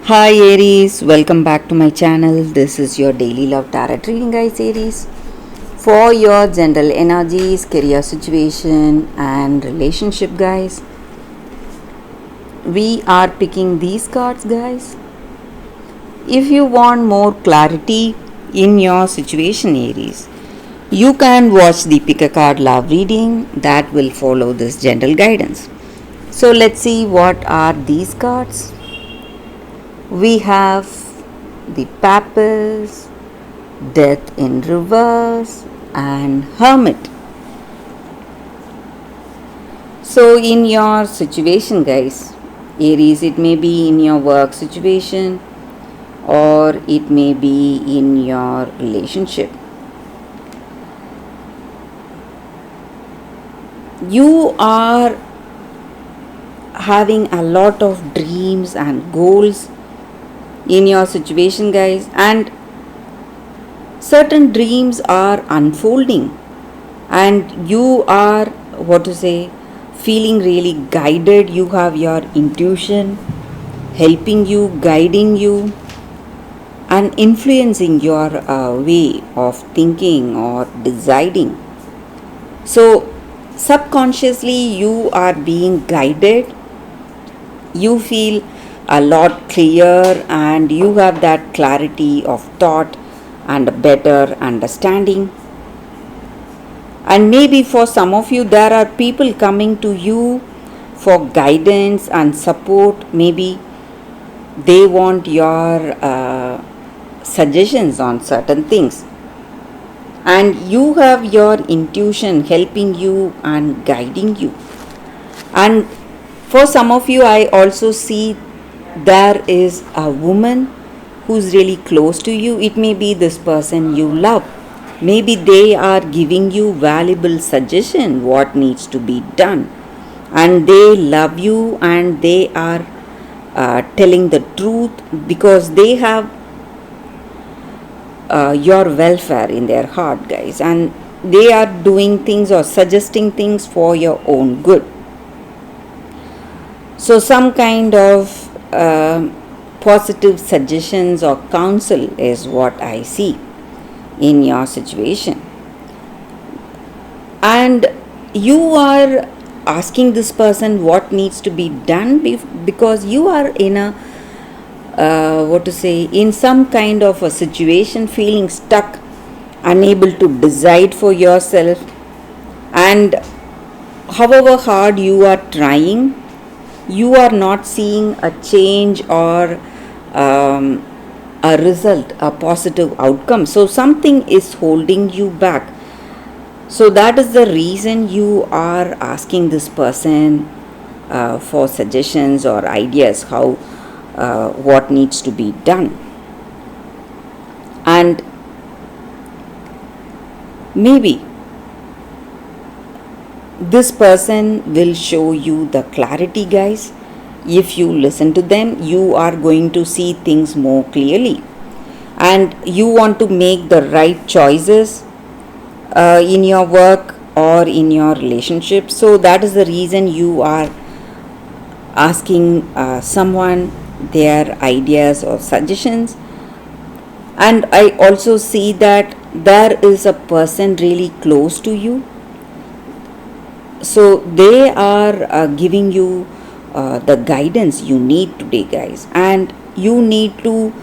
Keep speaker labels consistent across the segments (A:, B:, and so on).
A: Hi Aries, welcome back to my channel. This is your daily love tarot reading, guys. Aries, for your general energies, career situation, and relationship, guys. We are picking these cards, guys. If you want more clarity in your situation, Aries, you can watch the pick a card love reading that will follow this general guidance. So let's see what are these cards. We have the Papers, Death in Reverse, and Hermit. So, in your situation, guys, Aries, it may be in your work situation or it may be in your relationship. You are having a lot of dreams and goals in your situation, guys, and certain dreams are unfolding and you are feeling really guided. You have your intuition helping you, guiding you, and influencing your way of thinking or deciding. So subconsciously you are being guided. You feel a lot clear and you have that clarity of thought and a better understanding. And maybe for some of you, there are people coming to you for guidance and support. Maybe they want your suggestions on certain things. And you have your intuition helping you and guiding you. And for some of you, I also see there is a woman who's really close to you. It may be this person you love. Maybe they are giving you valuable suggestion what needs to be done, and they love you and they are telling the truth because they have your welfare in their heart, guys, and they are doing things or suggesting things for your own good. So some kind of positive suggestions or counsel is what I see in your situation. And you are asking this person what needs to be done because you are in a in some kind of a situation, feeling stuck, unable to decide for yourself. And however hard you are trying, you are not seeing a change or a result, a positive outcome. So something is holding you back. So that is the reason you are asking this person for suggestions or ideas how what needs to be done. And maybe this person will show you the clarity, guys. If you listen to them, you are going to see things more clearly and you want to make the right choices in your work or in your relationship. So that is the reason you are asking someone their ideas or suggestions. And I also see that there is a person really close to you, so they are giving you the guidance you need today, guys, and you need to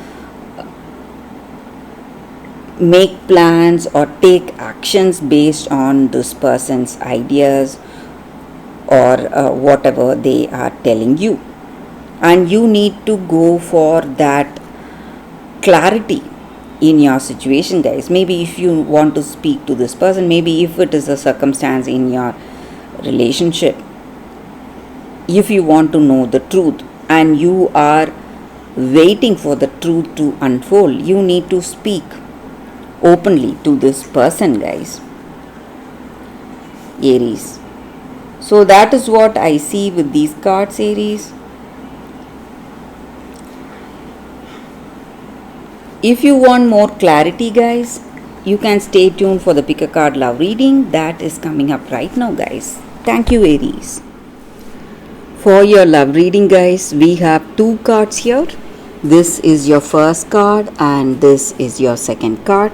A: make plans or take actions based on this person's ideas or whatever they are telling you. And you need to go for that clarity in your situation, guys. Maybe if you want to speak to this person, maybe if it is a circumstance in your relationship, if you want to know the truth and you are waiting for the truth to unfold, you need to speak openly to this person, guys, Aries. So that is what I see with these cards, Aries. If you want more clarity, guys, you can stay tuned for the pick a card love reading that is coming up right now, guys. Thank you, Aries. For your love reading, guys, we have two cards here. This is your first card and this is your second card.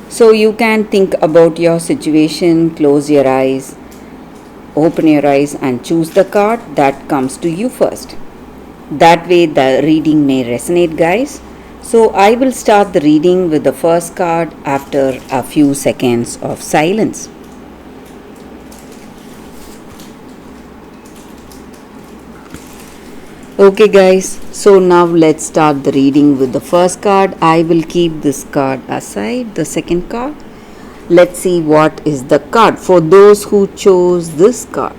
A: So you can think about your situation, close your eyes, open your eyes and choose the card that comes to you first. That way the reading may resonate, guys. So I will start the reading with the first card after a few seconds of silence. Okay guys, so now let's start the reading with the first card. I will keep this card aside, the second card. Let's see what is the card for those who chose this card.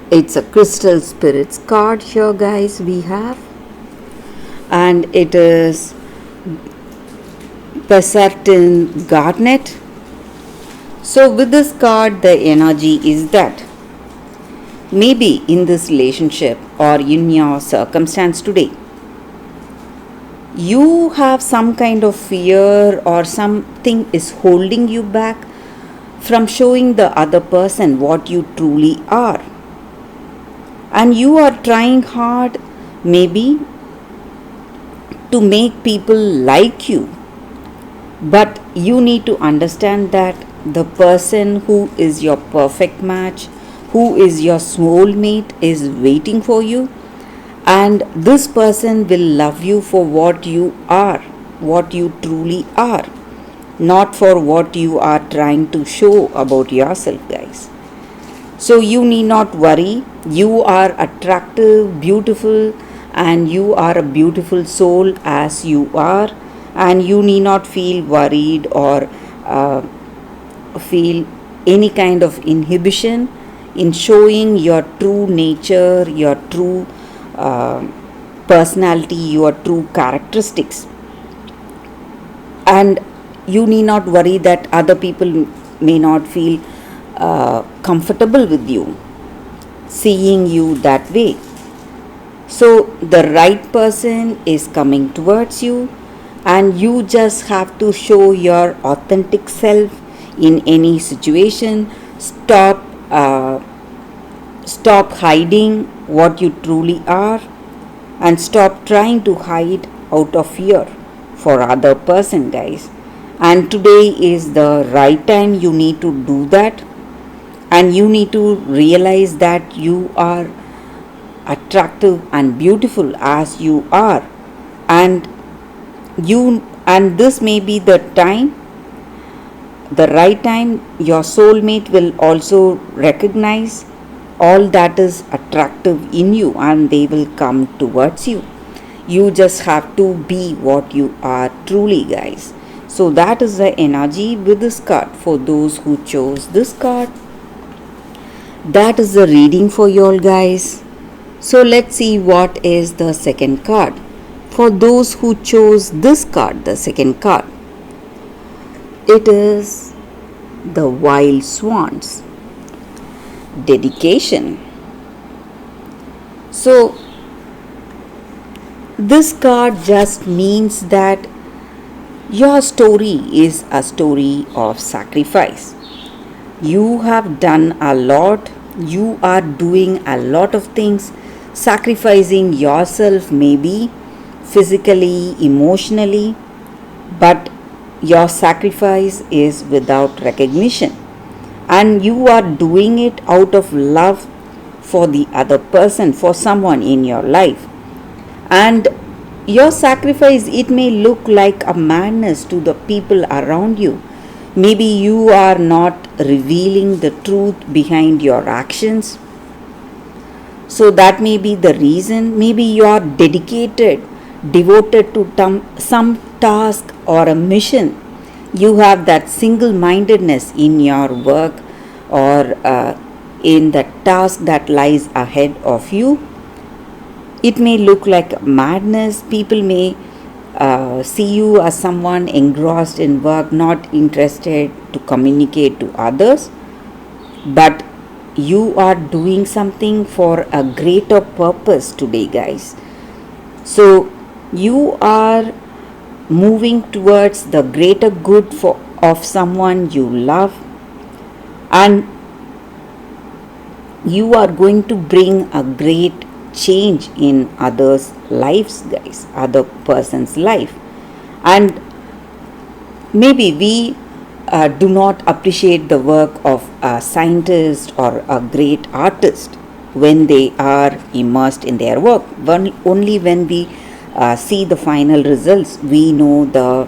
A: It's a Crystal Spirits card here, guys, we have. And it is Passertin Garnet. So with this card, the energy is that maybe in this relationship or in your circumstance today, you have some kind of fear or something is holding you back from showing the other person what you truly are. And you are trying hard, maybe, to make people like you. But you need to understand that the person who is your perfect match, who is your soulmate, is waiting for you, and this person will love you for what you are, what you truly are, not for what you are trying to show about yourself, guys. So you need not worry. You are attractive, beautiful, and you are a beautiful soul as you are, and you need not feel worried or feel any kind of inhibition in showing your true nature, your true personality, your true characteristics. And you need not worry that other people may not feel comfortable with you, seeing you that way. So the right person is coming towards you, and you just have to show your authentic self in any situation. Stop hiding what you truly are, and stop trying to hide out of fear for other person, guys. And today is the right time you need to do that, and you need to realize that you are attractive and beautiful as you are, and this may be the time, the right time your soulmate will also recognize all that is attractive in you, and they will come towards you. You just have to be what you are truly, guys. So that is the energy with this card for those who chose this card. That is the reading for you all, guys. So let's see what is the second card for those who chose this card, the second card. It is the Wild Swans. Dedication. So this card just means that your story is a story of sacrifice. You have done a lot. You are doing a lot of things, sacrificing yourself, maybe physically, emotionally, but your sacrifice is without recognition, and you are doing it out of love for the other person, for someone in your life. And your sacrifice, it may look like a madness to the people around you. Maybe you are not revealing the truth behind your actions. So that may be the reason. Maybe you are devoted to some task or a mission. You have that single-mindedness in your work or in the task that lies ahead of you. It may look like madness. People may see you as someone engrossed in work, not interested to communicate to others. But you are doing something for a greater purpose today, guys. So you are moving towards the greater good of someone you love, and you are going to bring a great change in others' lives, guys, other person's life. And maybe we do not appreciate the work of a scientist or a great artist when they are immersed in their work. Only when we see the final results, we know the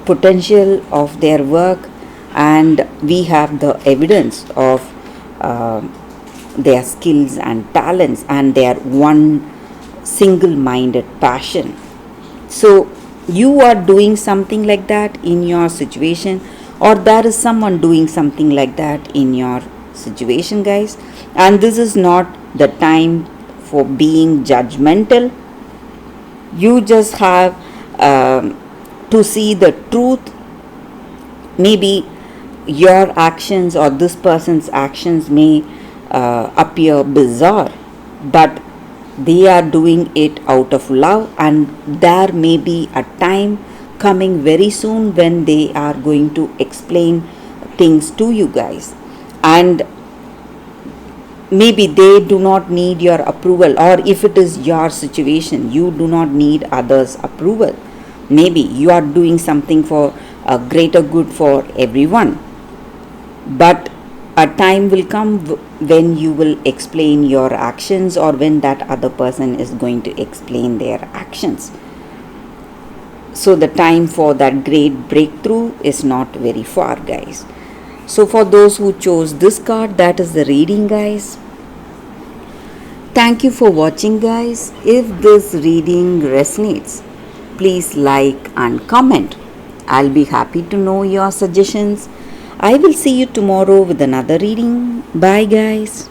A: potential of their work, and we have the evidence of uh, their skills and talents and their one single minded passion. So, you are doing something like that in your situation, or there is someone doing something like that in your situation, guys. And this is not the time for being judgmental. You just have to see the truth. Maybe your actions or this person's actions may appear bizarre, but they are doing it out of love, and there may be a time coming very soon when they are going to explain things to you guys. And maybe they do not need your approval, or if it is your situation, you do not need others' approval. Maybe you are doing something for a greater good for everyone, but a time will come when you will explain your actions, or when that other person is going to explain their actions. So the time for that great breakthrough is not very far, guys. So for those who chose this card, that is the reading, guys. Thank you for watching, guys. If this reading resonates, please like and comment. I'll be happy to know your suggestions. I will see you tomorrow with another reading. Bye, guys.